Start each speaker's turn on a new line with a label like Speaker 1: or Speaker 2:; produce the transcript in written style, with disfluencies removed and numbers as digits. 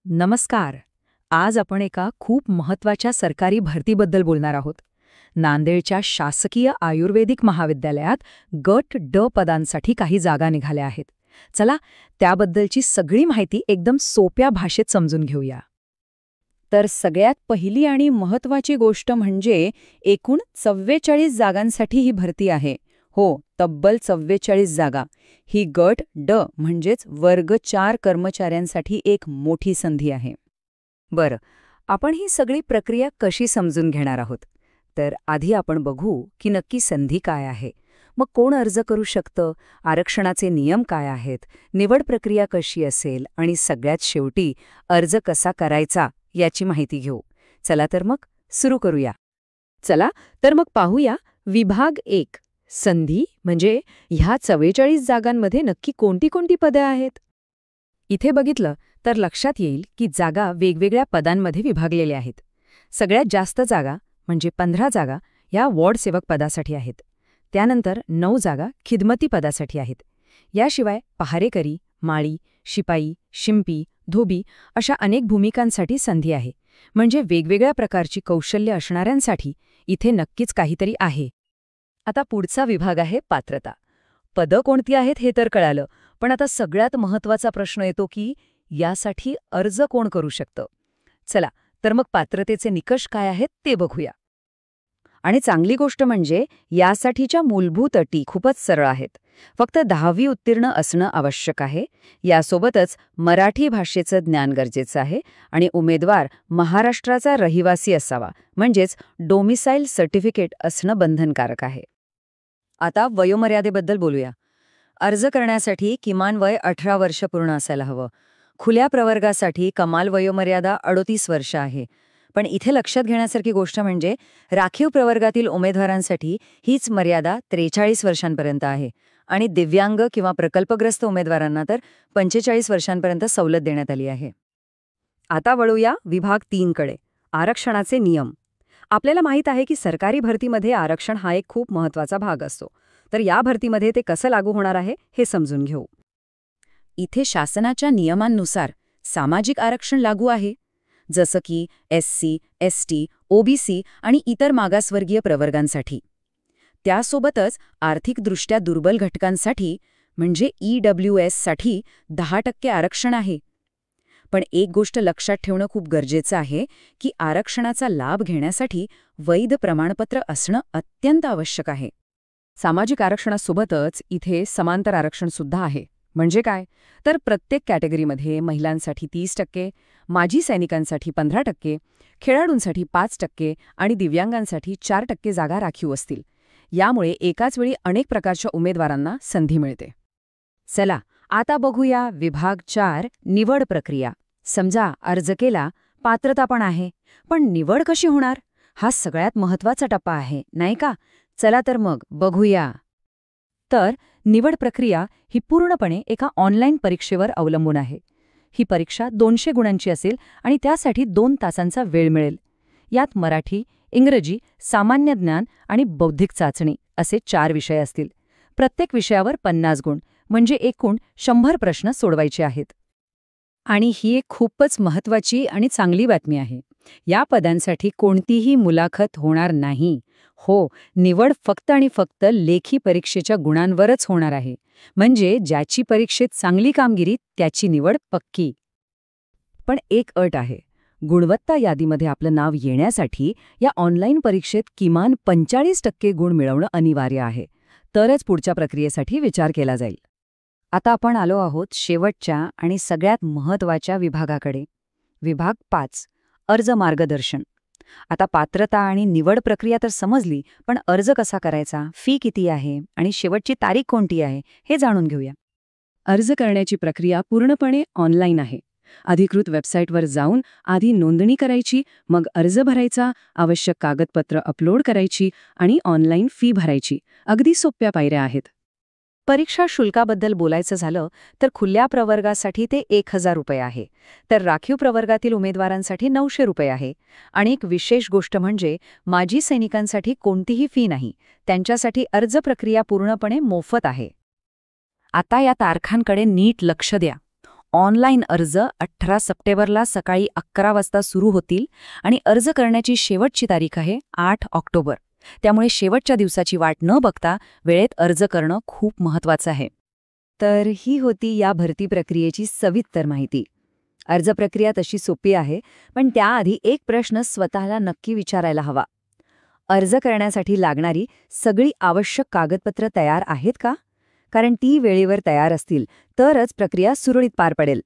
Speaker 1: नमस्कार. आज आपण एका खूप महत्त्वाच्या सरकारी भरतीबद्दल बोलणार आहोत. नांदेडच्या शासकीय आयुर्वेदिक महाविद्यालयात गट ड पदांसाठी काही जागा निघाल्या आहेत. चला त्याबद्दलची सगळी माहिती एकदम सोप्या भाषेत समजून घेऊया. तर सगळ्यात पहिली आणि महत्त्वाची गोष्ट म्हणजे एकूण 44 जागांसाठी ही भरती आहे. हो, तब्बल 44 जागा. ही गट ड म्हणजेच वर्ग 4 कर्मचाऱ्यांसाठी एक मोठी संधी आहे. बरं, आपण ही सगळी प्रक्रिया कशी समजून घेणार आहोत? तर आधी आपण बघू की नक्की संधी काय आहे. मग कोण अर्ज करू शकतं, आरक्षणाचे नियम काय आहेत, निवड प्रक्रिया कशी असेल आणि सगळ्यात शेवटी अर्ज कसा करायचा याची माहिती घेऊ. चला तर मग सुरू करूया. चला तर मग पाहूया विभाग 1 संधी म्हणजे ह्या 44 जागांमध्ये नक्की कोणती कोणती पदे आहेत. इथे बघितलं तर लक्षात येईल की जागा वेगवेगळ्या पदांमध्ये विभागलेल्या आहेत. सगळ्यात जास्त जागा म्हणजे 15 जागा या वॉर्ड सेवक पदासाठी आहेत. त्यानंतर 9 जागा खिदमती पदासाठी आहेत. याशिवाय पहारेकरी, माळी, शिपाई, शिंपी, धोबी अशा अनेक भूमिकांसाठी संधी आहे. म्हणजे वेगवेगळ्या प्रकारची कौशल्य असणाऱ्यांसाठी इथे नक्कीच काहीतरी आहे. आता पुढचा विभाग आहे पात्रता. पदं कोणती आहेत हे तर कळालं, पण आता सगळ्यात महत्त्वाचा प्रश्न येतो की यासाठी अर्ज कोण करू शकतं. चला तर मग पात्रतेचे निकष काय आहेत ते बघूया. आणि चांगली गोष्ट म्हणजे यासाठीच्या मूलभूत अटी खूपच सरळ आहेत. फक्त 10वी उत्तीर्ण असणं आवश्यक आहे. यासोबतच मराठी भाषेचं ज्ञान गरजेचं आहे आणि उमेदवार महाराष्ट्राचा रहिवासी असावा, म्हणजेच डोमिसाईल सर्टिफिकेट असणं बंधनकारक आहे. आता वयोमर्यादेबद्दल बोलूया. अर्ज करण्यासाठी किमान वय 18 वर्ष पूर्ण असायला हवं. खुल्या प्रवर्गासाठी कमाल वयोमर्यादा 38 वर्ष आहे. पण इथे लक्षात घेण्यासारखी गोष्ट म्हणजे राखीव प्रवर्गातील उमेदवारांसाठी हीच मर्यादा 43 वर्षांपर्यंत आहे आणि दिव्यांग किंवा प्रकल्पग्रस्त उमेदवारांना तर 45 वर्षांपर्यंत सवलत देण्यात आली आहे. आता वळूया विभाग 3 कडे. आरक्षणाचे नियम. आपल्याला माहीत आहे की सरकारी भरतीमध्ये आरक्षण हा एक खूप महत्त्वाचा भाग असतो. तर या भरतीमध्ये ते कसं लागू होणार आहे हे समजून घेऊ. इथे शासनाच्या नियमांनुसार सामाजिक आरक्षण लागू आहे, जसं की SC, ST, OBC आणि इतर मागासवर्गीय प्रवर्गांसाठी. त्यासोबतच आर्थिकदृष्ट्या दुर्बल घटकांसाठी म्हणजे EWS साठी 10% आरक्षण आहे. पण एक गोष्ट लक्षात ठेवणं खूप गरजेचं आहे की आरक्षणाचा लाभ घेण्यासाठी वैध प्रमाणपत्र असणं अत्यंत आवश्यक आहे. सामाजिक आरक्षणासोबतच इथे समांतर आरक्षण सुद्धा आहे. म्हणजे काय? तर प्रत्येक कॅटेगरीमध्ये महिलांसाठी 30%, माजी सैनिकांसाठी 15%, खेळाडूंसाठी 5% आणि दिव्यांगांसाठी 4% जागा राखीव असतील. यामुळे एकाच वेळी अनेक प्रकारच्या उमेदवारांना संधी मिळते. चला आता बघूया विभाग 4 निवड प्रक्रिया. समजा अर्ज केला, पात्रता पण आहे, पण निवड कशी होणार? हा सगळ्यात महत्त्वाचा टप्पा आहे, नाही का? चला तर मग बघूया. तर निवड प्रक्रिया ही पूर्णपणे एका ऑनलाईन परीक्षेवर अवलंबून आहे. ही परीक्षा 200 गुणांची असेल आणि त्यासाठी 2 तासांचा वेळ मिळेल. यात मराठी, इंग्रजी, सामान्य ज्ञान आणि बौद्धिक चाचणी असे 4 विषय असतील. प्रत्येक विषयावर 50 गुण म्हणजे एकूण 100 प्रश्न सोडवायचे आहेत. आणि ही एक खूपच महत्त्वाची आणि चांगली बातमी आहे. या पदांसाठी कोणतीही मुलाखत होणार नाही. हो, निवड फक्त आणि फक्त लेखी परीक्षेच्या गुणांवरच होणार आहे. म्हणजे ज्याची परीक्षेत चांगली कामगिरी त्याची निवड पक्की. पण एक अट आहे. गुणवत्ता यादीमध्ये आपलं नाव येण्यासाठी या ऑनलाईन परीक्षेत किमान 45% गुण मिळवणं अनिवार्य आहे. तरच पुढच्या प्रक्रियेसाठी विचार केला जाईल. आता आपण आलो आहोत शेवटच्या आणि सगळ्यात महत्त्वाच्या विभागाकडे. विभाग 5 अर्ज मार्गदर्शन. आता पात्रता आणि निवड प्रक्रिया तर समजली, पण अर्ज कसा करायचा, फी किती आहे आणि शेवटची तारीख कोणती आहे हे जाणून घेऊया. अर्ज करण्याची प्रक्रिया पूर्णपणे ऑनलाईन आहे. अधिकृत वेबसाईटवर जाऊन आधी नोंदणी करायची, मग अर्ज भरायचा, आवश्यक कागदपत्र अपलोड करायची आणि ऑनलाईन फी भरायची. अगदी सोप्या पायऱ्या आहेत. परीक्षा शुल्काबद्दल बोलायचं झालं तर खुल्या प्रवर्गासाठी ते 1000 रुपये आहे, तर राखीव प्रवर्गातील उमेदवारांसाठी 900 रुपये आहे. आणि एक विशेष गोष्ट म्हणजे माजी सैनिकांसाठी कोणतीही फी नाही. त्यांच्यासाठी अर्ज प्रक्रिया पूर्णपणे मोफत आहे. आता या तारखांकडे नीट लक्ष द्या. ऑनलाईन अर्ज 18 सप्टेंबरला सकाळी 11 वाजता सुरू होतील आणि अर्ज करण्याची शेवटची तारीख आहे 8 ऑक्टोबर. त्यामुळे शेवटच्या दिवसाची वाट न बघता वेळेत अर्ज करणं खूप महत्त्वाचं आहे. तर ही होती या भरती प्रक्रियेची सविस्तर माहिती. अर्ज प्रक्रिया तशी सोपी आहे, पण त्याआधी एक प्रश्न स्वतःला नक्की विचारायला हवा. अर्ज करण्यासाठी लागणारी सगळी आवश्यक कागदपत्र तयार आहेत का? कारण ती वेळेवर तयार असतील तरच प्रक्रिया सुरळीत पार पडेल.